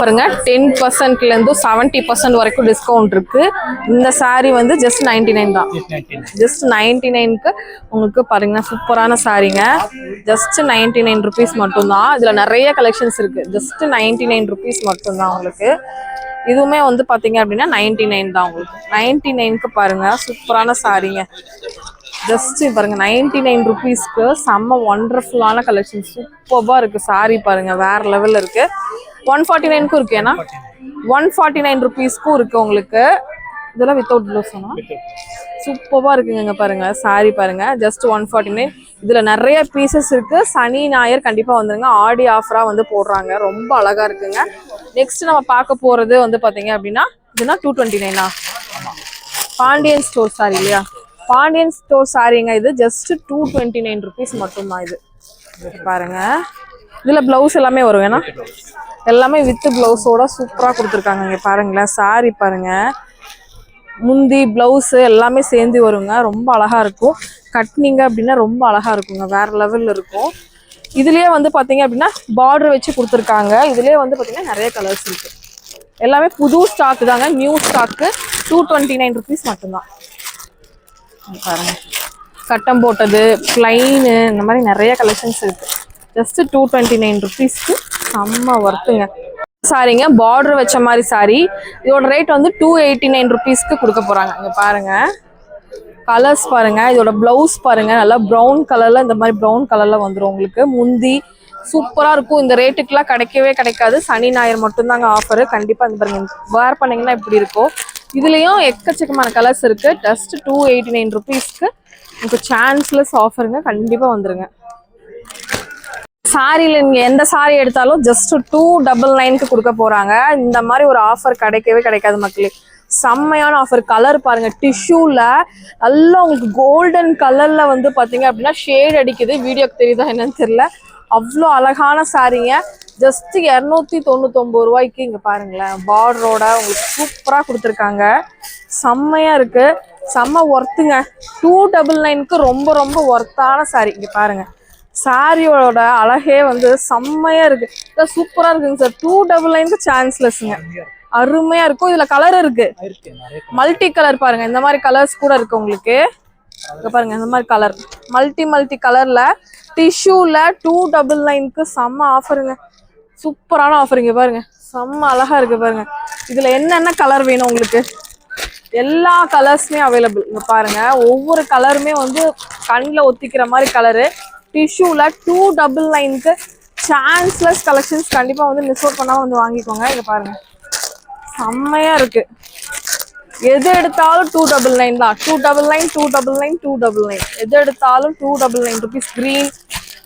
ஆஃபருங்க 10%லேருந்து 70% வரைக்கும் டிஸ்கவுண்ட் இருக்கு. இந்த சாரீ வந்து ஜஸ்ட் 99 தான். ஜஸ்ட் 99க்கு உங்களுக்கு பாருங்கன்னா சூப்பரான சாரீங்க. ஜஸ்ட் 99 ருபீஸ் மட்டும்தான். இதில் நிறைய கலெக்ஷன்ஸ் இருக்கு. ஜஸ்ட் 99 ருபீஸ் மட்டும்தான் உங்களுக்கு. இதுவுமே வந்து பார்த்தீங்க அப்படின்னா 99 தான் உங்களுக்கு. 99க்கு பாருங்க சூப்பரான சாரீங்க. ஜஸ்ட் பாருங்க 99 ருபீஸ்க்கு செம்ம ஒண்டர்ஃபுல்லான கலெக்ஷன் சூப்பராக இருக்கு. சாரி பாருங்க வேற லெவலில் இருக்கு. 149க்கும் இருக்கு. ஏன்னா 149 ருபீஸ்க்கும் இருக்கு உங்களுக்கு. இதெல்லாம் வித்தவுட் ப்ளவுஸ் சொன்னா சூப்பராக இருக்குங்க. பாருங்க சாரி பாருங்க ஜஸ்ட் 149. இதில் நிறைய பீசஸ் இருக்கு. சனி ஞாயிறு கண்டிப்பாக வந்துருங்க. ஆடி ஆஃபராக வந்து போடுறாங்க. ரொம்ப அழகா இருக்குங்க. நெக்ஸ்ட் நம்ம பார்க்க போறது வந்து பார்த்தீங்க அப்படின்னா இதுனா 229 பாண்டியன் ஸ்டோர் சாரி இல்லையா? பாண்டியன் ஸ்டோர் சாரிங்க. இது ஜஸ்ட் 229 ருபீஸ் மட்டும்தான். இது பாருங்க இதுல பிளவுஸ் எல்லாமே வரும். ஏன்னா எல்லாமே வித் பிளவுஸோட சூப்பரா கொடுத்துருக்காங்க. இங்க பாருங்களேன் சாரி பாருங்க முந்தி பிளவுஸ் எல்லாமே சேர்ந்து வருங்க. ரொம்ப அழகா இருக்கும். கட்னிங்க அப்படின்னா ரொம்ப அழகா இருக்குங்க. வேற லெவல்ல இருக்கும். இதுலயே வந்து பாத்தீங்க அப்படின்னா பார்டர் வச்சு கொடுத்துருக்காங்க. இதுலயே வந்து பாத்தீங்கன்னா நிறைய கலர்ஸ் இருக்கு. எல்லாமே புது ஸ்டாக் தாங்க. New stock. 229 ருபீஸ் மட்டும்தான். பாருங்க கட்டம் போட்டது பிளைனு இந்த மாதிரி நிறைய கலெக்ஷன்ஸ் இருக்கு. ஜஸ்ட் 229 ருபீஸ்க்கு செம்ம ஒர்த்துங்க. சாரிங்க பார்டர் வச்ச மாதிரி சாரி. இதோட ரேட் வந்து 289 ருபீஸ்க்கு கொடுக்க போறாங்க. இங்க பாருங்க கலர்ஸ் பாருங்க. இதோட பிளவுஸ் பாருங்க நல்லா ப்ரௌன் கலர்ல இந்த மாதிரி ப்ரௌன் கலர்ல வந்துடும் உங்களுக்கு. முந்தி சூப்பரா இருக்கும். இந்த ரேட்டுக்குலாம் கிடைக்கவே கிடைக்காது. சனி ஞாயிறு மட்டும்தாங்க ஆஃபர். கண்டிப்பா இந்த பாருங்க வேர் பண்ணீங்கன்னா இப்படி இருக்கும். இதுலயும் எக்கச்சக்கமான கலர்ஸ் இருக்கு. ஜஸ்ட் 289 ருபீஸ்க்கு உங்களுக்கு சான்ஸ்லெஸ் ஆஃபருங்க. கண்டிப்பா வந்துருங்க. சாரியில நீங்க எந்த சாரி எடுத்தாலும் ஜஸ்ட் 299க்கு கொடுக்க போறாங்க. இந்த மாதிரி ஒரு ஆஃபர் கிடைக்கவே கிடைக்காது மக்களே. செம்மையான ஆஃபர். கலர் பாருங்க டிஷ்யூல நல்லா உங்களுக்கு கோல்டன் கலர்ல வந்து பாத்தீங்க அப்படின்னா ஷேட் அடிக்குது. வீடியோக்கு தெரியுதா என்னன்னு தெரியல. அவ்வளோ அழகான சாரீங்க. ஜஸ்ட் 299 ரூபாய்க்கு. இங்க பாருங்களேன் பார்டரோட உங்களுக்கு சூப்பரா கொடுத்துருக்காங்க. செம்மையா இருக்கு. செம்ம ஒர்த்துங்க. 299க்கு ரொம்ப ரொம்ப ஒர்த்தான சாரி. இங்க பாருங்க சாரியோட அழகே வந்து செம்மையா இருக்கு. சூப்பரா இருக்குங்க சார். 299க்கு சான்ஸ்லெஸ்ங்க. அருமையா இருக்கும். இதுல கலர் இருக்கு. மல்டி கலர் பாருங்க. இந்த மாதிரி கலர்ஸ் கூட இருக்கு உங்களுக்கு. பாருங்க இந்த மாதிரி கலர் மல்டி கலர்ல டிஷ்யூல 299க்கு செம்ம ஆஃபருங்க. சூப்பரான ஆஃபருங்க. பாருங்க செம்ம அழகா இருக்கு பாருங்க. இதுல என்னென்ன கலர் வேணும் உங்களுக்கு எல்லா கலர்ஸுமே அவைலபிள். இங்க பாருங்க ஒவ்வொரு கலருமே வந்து கண்ணில் ஒத்திக்கிற மாதிரி கலரு. டிஷ்யூல 299க்கு சான்ஸ்லெஸ் கலெக்ஷன்ஸ். கண்டிப்பா வந்து மிஸ் அவுட் பண்ணாம வந்து வாங்கிக்கோங்க. இங்க பாருங்க செம்மையா இருக்கு. எது எடுத்தாலும் 299 தான். 299 எது எடுத்தாலும் 299 ருபீஸ். கிரீன்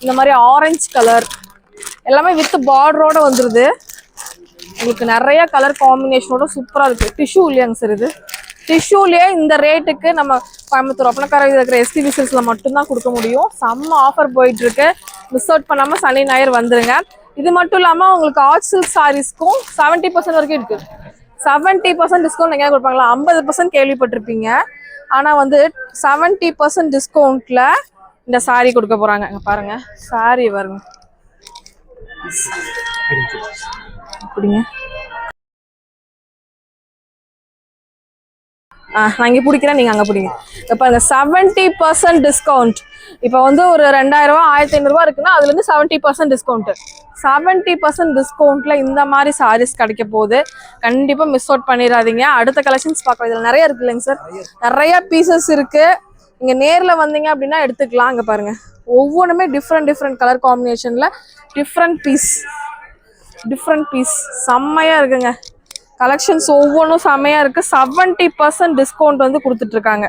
இந்த மாதிரி ஆரஞ்சு கலர் எல்லாமே வித் பார்டரோட வந்துருது. உங்களுக்கு நிறைய கலர் காம்பினேஷனோட சூப்பரா இருக்கு. டிஷ்யூ இல்லையாங்க சார்? இது டிஷ்யூலயே இந்த ரேட்டுக்கு நம்ம கோயம்புத்தூர் ஒப்பனக்கார இருக்கிற எஸ்டிவி சில்க்ஸ்ல மட்டும்தான் கொடுக்க முடியும். செம்ம ஆஃபர் போயிட்டு இருக்கு. மிஸ் அவுட் பண்ணாம சனி ஞாயிறு வந்துருங்க. இது மட்டும் இல்லாம உங்களுக்கு ஆர்ட் சில்க் சாரீஸ்க்கும் 70% வரைக்கும் இருக்கு. 70% டிஸ்கவுண்ட் எங்கேயா கொடுப்பாங்களா? 50% கேள்விப்பட்டிருப்பீங்க. ஆனா வந்து 70% டிஸ்கவுண்ட்ல இந்த சாரி கொடுக்க போறாங்க. இங்க பாருங்க சாரி வருங்க அப்படிங்க. நான் இங்கே பிடிக்கிறேன், நீங்கள் அங்கே பிடிங்க. இப்போ பாருங்க 70% டிஸ்கவுண்ட். இப்போ வந்து ஒரு 2000 ரூபா 1500 ரூபா இருக்குன்னா அதுலேருந்து 70% டிஸ்கவுண்ட். 70% டிஸ்கவுண்ட்ல இந்த மாதிரி சாரீஸ் கிடைக்க போகுது. கண்டிப்பாக மிஸ் அவுட் பண்ணிடாதீங்க. அடுத்த கலெக்ஷன்ஸ் பார்க்கலாம். இதில் நிறைய இருக்கு இல்லைங்க சார்? நிறைய பீசஸ் இருக்கு. இங்கே நேரில் வந்தீங்க அப்படின்னா எடுத்துக்கலாம். இங்கே பாருங்க ஒவ்வொன்றுமே டிஃப்ரெண்ட் கலர் காம்பினேஷனில் டிஃப்ரெண்ட் பீஸ் செம்மையாக இருக்குங்க. கலெக்ஷன்ஸ் ஒவ்வொன்றும் செம்மையா இருக்கு. 70% டிஸ்கவுண்ட் வந்து கொடுத்துட்டு இருக்காங்க.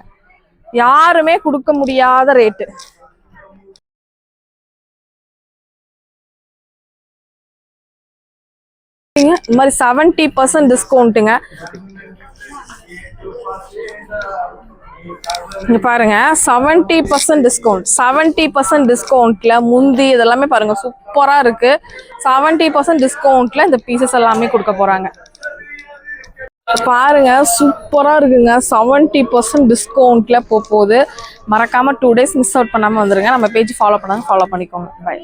யாருமே கொடுக்க முடியாத ரேட்டு. இந்த மாதிரி 70% டிஸ்கவுண்ட்டுங்க. இங்க பாருங்க 70% டிஸ்கவுண்ட். 70% டிஸ்கவுண்ட்ல முந்தி இதெல்லாமே பாருங்க சூப்பரா இருக்கு. 70% டிஸ்கவுண்ட்ல இந்த பீசஸ் எல்லாமே கொடுக்க போறாங்க. பாருங்க சூப்பரா இருக்குங்க. 70% டிஸ்கவுண்ட்ல போகுது. மறக்காம 2 days மிஸ் அவுட் பண்ணாம வந்துருங்க. நம்ம பேஜ் ஃபாலோ பண்ணாங்க ஃபாலோ பண்ணிக்கோங்க. பை.